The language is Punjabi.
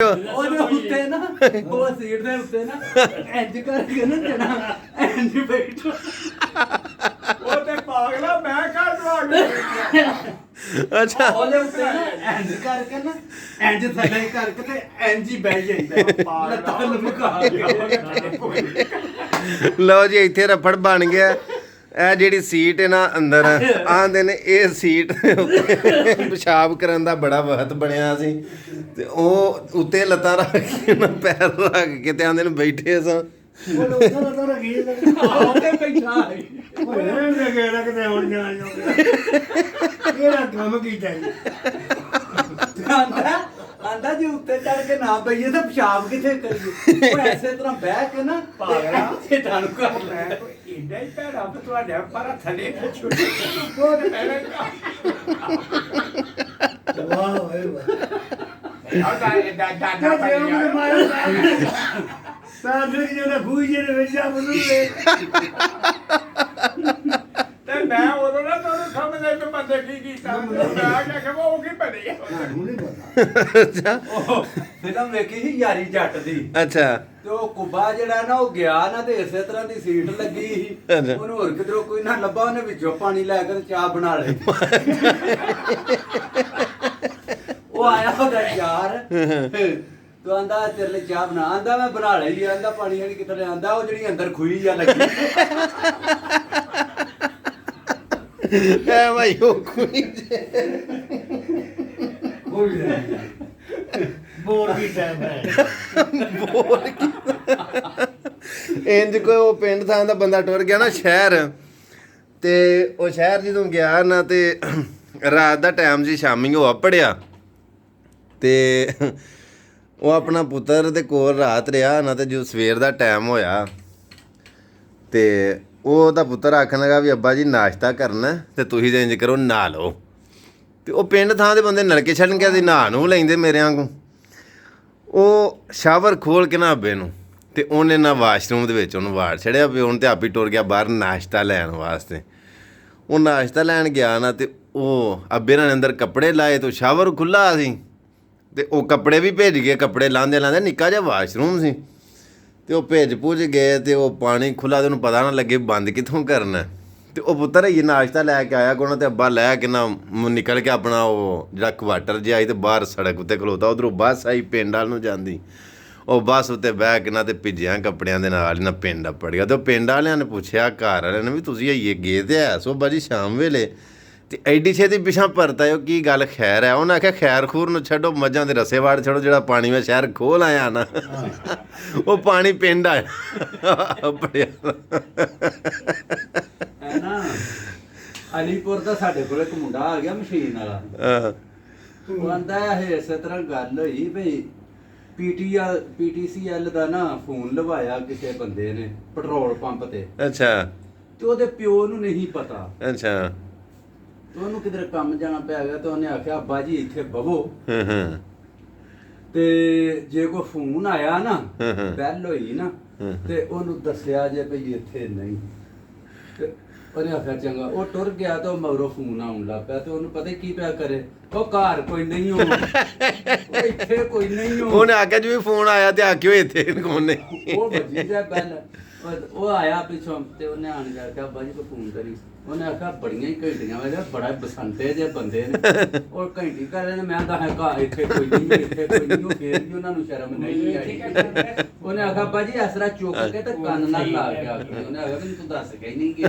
ਉਹਦੇ ਉੱਤੇ ਨਾ ਉਹ ਸੀਟ ਦੇ ਉੱਤੇ ਨਾ ਇੰਜ ਕਰਕੇ ਨਾ ਜਣਾ ਇੰਜ ਬੈਠ ਉਹ ਤੇ ਪਾਗਲਾ ਮੈਂ ਕਰ ਦਵਾਂਗਾ। ਅੱਛਾ ਉਹਦੇ ਉੱਤੇ ਨਾ ਇੰਜ ਕਰਕੇ ਨਾ ਇੰਜ ਥੱਲੇ ਕਰਕੇ ਤੇ ਇੰਜ ਹੀ ਬਹਿ ਜਾਂਦਾ ਲੱਤਾਂ ਲਮਕਾ ਕੇ। ਲਓ ਜੀ ਇੱਥੇ ਰਫੜ ਬਣ ਗਿਆ। ਇਹ ਜਿਹੜੀ ਸੀਟ ਹੈ ਨਾ ਅੰਦਰ ਆਂਦੇ ਨੇ ਇਹ ਸੀਟ ਪਿਸ਼ਾਬ ਕਰਨ ਦਾ ਬੜਾ ਵਕਤ ਬਣਿਆ ਸੀ ਤੇ ਉਹ ਉੱਤੇ ਲੱਤਾਂ ਰੱਖ ਕੇ ਨਾ ਪੈਰ ਰੱਖ ਕੇ ਤੇ ਆਂਦੇ ਨੇ ਬੈਠੇ ਸਾਂ। ਉਹਦੇ ਬੈਠਾ ਆਂਦਾ ਜੀ ਉੱਤੇ ਚੜ ਕੇ ਨਾ ਪਈਏ ਤਾਂ ਪਿਸ਼ਾਬ ਕਿੱਥੇ ਕਰੀਏ। ਉਹ ਐਸੇ ਤਰ੍ਹਾਂ ਬਹਿ ਕੇ ਨਾ ਪਾਗਲਾ ਤੇ ਤੁਹਾਨੂੰ ਕਰ ਲੈ ਇੰਨਾ ਹੀ ਭੈੜਾ ਤੇ ਤੁਹਾਡੇ ਪਰ ਥੱਲੇ ਤੇ ਛੁੱਟੀ ਬਹੁਤ ਪਹਿਲੇ ਵਾਹ ਓਏ ਵਾਹ ਆ ਦਾ ਸਾਧੂ ਜੀ ਨੇ ਖੂਜ ਦੇ ਵਿੱਚ ਆ ਬੁੱਲੇ ਤੇ ਮੈਂ ਉਦੋਂ ਨਾ ਤੁਹਾਨੂੰ ਸਮਝ ਲੈ ਮੈਂ ਬੰਦੇ ਕੀ ਕੀਤਾ ਮੈਂ ਕਿਹਾ ਕਿ ਉਹ ਕੀ ਬਣੀ ਅੱਛਾ ਉਹ ਫਿਲਮ ਵੇਖੀ ਸੀ ਯਾਰੀ ਜੱਟ ਦੀ। ਅੱਛਾ ਤੇ ਉਹ ਕੁੱਬਾ ਜਿਹੜਾ ਨਾ ਉਹ ਗਿਆ ਨਾ ਤੇ ਇਸੇ ਤਰ੍ਹਾਂ ਦੀ ਸੀਟ ਲੱਗੀ ਸੀ। ਅੱਛਾ। ਉਹਨੂੰ ਹੋਰ ਕਿਧਰੋਂ ਕੋਈ ਨਾ ਲੱਭਾ, ਉਹਨੇ ਵਿੱਚੋਂ ਪਾਣੀ ਲੈ ਕੇ ਚਾਹ ਬਣਾ ਲਈ। ਉਹ ਆਇਆ ਉਹਦਾ ਯਾਰ ਤੂੰ ਆਂਦਾ ਤੇਰੇ ਲਈ ਚਾਹ ਬਣਾ, ਆਂਦਾ ਮੈਂ ਬਣਾ ਲਈ। ਆਂਦਾ ਪਾਣੀ ਵਾਲੀ ਕਿੱਥੇ ਲਿਆਂਦਾ, ਉਹ ਜਿਹੜੀ ਅੰਦਰ ਖੂਹੀ ਜਾਂ ਲੱਗੀ। ਐ ਭਾਈ ਉਹ ਕੋਈ ਬੋਰ ਕੀ ਟਾਈਮ ਹੈ ਇੰਜ ਕੋਈ ਉਹ ਪਿੰਡ ਥਾਂ ਦਾ ਬੰਦਾ ਟੁਰ ਗਿਆ ਨਾ ਸ਼ਹਿਰ, ਤੇ ਉਹ ਸ਼ਹਿਰ ਜਦੋਂ ਗਿਆ ਨਾ ਤੇ ਰਾਤ ਦਾ ਟਾਈਮ ਸੀ, ਸ਼ਾਮੀ ਉਹ ਪੜਿਆ ਤੇ ਉਹ ਆਪਣਾ ਪੁੱਤਰ ਦੇ ਕੋਲ ਰਾਤ ਰਿਹਾ ਨਾ। ਤੇ ਜਦੋਂ ਸਵੇਰ ਦਾ ਟਾਈਮ ਹੋਇਆ ਤੇ ਉਹਦਾ ਪੁੱਤਰ ਆਖਣ ਲੱਗਾ ਵੀ ਅੱਬਾ ਜੀ ਨਾਸ਼ਤਾ ਕਰਨਾ ਤੇ ਤੁਸੀਂ ਤਾਂ ਇੰਜ ਕਰੋ ਨਹਾ ਲਓ। ਤੇ ਉਹ ਪਿੰਡ ਥਾਂ ਦੇ ਬੰਦੇ ਨਲਕੇ ਛੱਡਣ ਗਿਆ ਸੀ, ਨਹਾ ਨੂੰ ਲੈਂਦੇ ਮੇਰੇ ਵਾਂਗੂ। ਉਹ ਸ਼ਾਵਰ ਖੋਲ ਕੇ ਨਾ ਅੱਬੇ ਨੂੰ ਤੇ ਉਹਨੇ ਨਾ ਵਾਸ਼ਰੂਮ ਦੇ ਵਿੱਚ ਉਹਨੂੰ ਵਾੜ ਛੜਿਆ ਵੀ ਹੁਣ ਤੇ ਆਪ ਹੀ ਟੁਰ ਗਿਆ ਬਾਹਰ ਨਾਸ਼ਤਾ ਲੈਣ ਵਾਸਤੇ। ਉਹ ਨਾਸ਼ਤਾ ਲੈਣ ਗਿਆ ਨਾ ਤੇ ਉਹ ਅੱਬੇ ਨੇ ਅੰਦਰ ਕੱਪੜੇ ਲਾਏ ਤੇ ਸ਼ਾਵਰ ਖੁੱਲ੍ਹਾ ਸੀ ਤੇ ਉਹ ਕੱਪੜੇ ਵੀ ਭੇਜ ਗਏ। ਕੱਪੜੇ ਲਾਂਦੇ ਲਾਂਦੇ ਨਿੱਕਾ ਜਿਹਾ ਵਾਸ਼ਰੂਮ ਸੀ ਤੇ ਉਹ ਭੇਜ ਭੁੱਜ ਗਏ ਤੇ ਉਹ ਪਾਣੀ ਖੁੱਲ੍ਹਾ ਤੇ ਉਹਨੂੰ ਪਤਾ ਨਾ ਲੱਗੇ ਬੰਦ ਕਿੱਥੋਂ ਕਰਨਾ। ਤੇ ਉਹ ਪੁੱਤਰ ਇਹ ਨਾਸ਼ਤਾ ਲੈ ਕੇ ਆਇਆ ਕੋਣਾ ਤੇ ਅੱਬਾ ਲੈ ਕੇ ਨਾ ਨਿਕਲ ਕੇ ਆਪਣਾ ਉਹ ਜਿਹੜਾ ਕੁਆਟਰ ਜਿਹਾ ਆਈ ਤੇ ਬਾਹਰ ਸੜਕ ਉੱਤੇ ਖਲੋਤਾ। ਉੱਧਰੋਂ ਬੱਸ ਆਈ ਪਿੰਡ ਵੱਲ ਨੂੰ ਜਾਂਦੀ। ਉਹ ਬੱਸ ਉੱਤੇ ਬਹਿ ਕੇ ਨਾ ਤੇ ਭਿੱਜਿਆਂ ਕੱਪੜਿਆਂ ਦੇ ਨਾਲ ਹੀ ਨਾ ਪਿੰਡ ਅੱਪੜ ਗਿਆ। ਤੇ ਉਹ ਪਿੰਡ ਵਾਲਿਆਂ ਨੇ ਪੁੱਛਿਆ ਘਰ ਵਾਲਿਆਂ ਨੇ ਵੀ ਤੁਸੀਂ ਆਈਏ ਗਏ ਤੇ ਹੈ ਸੋ ਬਾਜੀ ਸ਼ਾਮ ਵੇਲੇ ਤੇ ਐਡੀ ਛੇਤੀ ਪਿਛਾਂ ਪਰਤ ਆਇਓ, ਕੀ ਗੱਲ ਖੈਰ ਹੈ? ਉਹਨੇ ਆਖਿਆ ਖੈਰ ਖੂਰ ਨੂੰ ਛੱਡੋ, ਮੱਝਾਂ ਦੇ ਰਸੇ ਵਾੜ ਛੱਡੋ, ਜਿਹੜਾ ਪਾਣੀ ਮੈਂ ਸ਼ਹਿਰ ਖੋਲ ਆਇਆ ਨਾ ਉਹ ਪਾਣੀ ਪਿੰਡ ਆਇਆ ਬੜਿਆ ਹੈ ਨਾ। ਅਲੀਪੁਰ ਦਾ ਸਾਡੇ ਕੋਲ ਇੱਕ ਮੁੰਡਾ ਆ ਗਿਆ ਮਸ਼ੀਨ ਵਾਲਾ। ਉਹ ਆਂਦਾ ਇਹ ਇਸੇ ਤਰ੍ਹਾਂ ਗੱਲ ਹੋਈ ਬਈ PTCL ਦਾ ਨਾ ਫੋਨ ਲਵਾਇਆ ਕਿਸੇ ਬੰਦੇ ਨੇ ਪੈਟਰੋਲ ਪੰਪ ਤੇ। ਅੱਛਾ ਤੇ ਉਹਦੇ ਪਿਓ ਨੂੰ ਨਹੀਂ ਪਤਾ। ਅੱਛਾ ਤੇ ਉਹਨੂੰ ਕਿਧਰੇ ਕੰਮ ਜਾਣਾ ਪਿਆ ਗਿਆ ਤੇ ਉਹਨੇ ਆਖਿਆ ਅੱਬਾ ਜੀ ਇੱਥੇ ਬਵੋ ਤੇ ਜੇ ਕੋਈ ਫੋਨ ਆਇਆ ਨਾ ਬੈਲ ਹੋਈ ਨਾ ਤੇ ਉਹਨੂੰ ਦੱਸਿਆ ਜੇ ਭਈ ਇੱਥੇ ਨਹੀਂ। ਤੇ ਉਹਨੇ ਆਖਿਆ ਚੰਗਾ। ਉਹ ਟੁਰ ਗਿਆ ਤੇ ਉਹ ਮਗਰੋਂ ਫੋਨ ਆਉਣ ਲੱਗ ਪਿਆ ਤੇ ਉਹਨੂੰ ਪਤਾ ਕੀ ਪਿਆ ਕਰੇ, ਉਹ ਘਰ ਕੋਈ ਨਹੀਂ ਹੋ, ਉਹ ਇੱਥੇ ਕੋਈ ਨਹੀਂ ਹੋ। ਉਹਨੇ ਆਖਿਆ ਜਿਵੇਂ ਫੋਨ ਆਇਆ ਤੇ ਆਖਿਓ ਇੱਥੇ ਕੋਣ ਨਹੀਂ। ਉਹ ਵੱਜੀ ਜਾ ਬੈਲ। ਉਹ ਆਇਆ ਪਿੱਛੋਂ ਤੇ ਉਹਨੇ ਆਣ ਕੇ ਆਖਿਆ ਅੱਬਾ ਜੀ ਕੋਈ ਫੋਨ ਕਰੀ। ਉਹਨੇ ਆਖਿਆ ਬੜੀਆਂ ਹੀ ਘੰਟੀਆਂ ਵੇ ਬੜਾ ਬਸੰਤੇ ਜਿਹੇ ਬੰਦੇ ਨੇ ਉਹ ਘੰਟੀ ਕਰ ਨੇ। ਮੈਂ ਤਾਂ ਘਰ ਇੱਥੇ ਕੋਈ ਨਹੀਂ, ਇੱਥੇ ਕੋਈ ਨਹੀਂ। ਉਹ ਫੇਰ ਵੀ ਉਹਨਾਂ ਨੂੰ ਸ਼ਰਮ ਨਹੀਂ ਆਈ। ਉਹਨੇ ਆਖਿਆ ਅੱਬਾ ਜੀ ਇਸ ਤਰ੍ਹਾਂ ਚੁੱਕ ਕੇ ਤੇ ਕੰਨ ਨਾਲ ਲਾ ਕੇ ਆਖਿਆ। ਉਹਨੇ ਆਖਿਆ ਤੂੰ ਦੱਸ ਕੇ ਹੀ ਨਹੀਂ ਗਿਆ।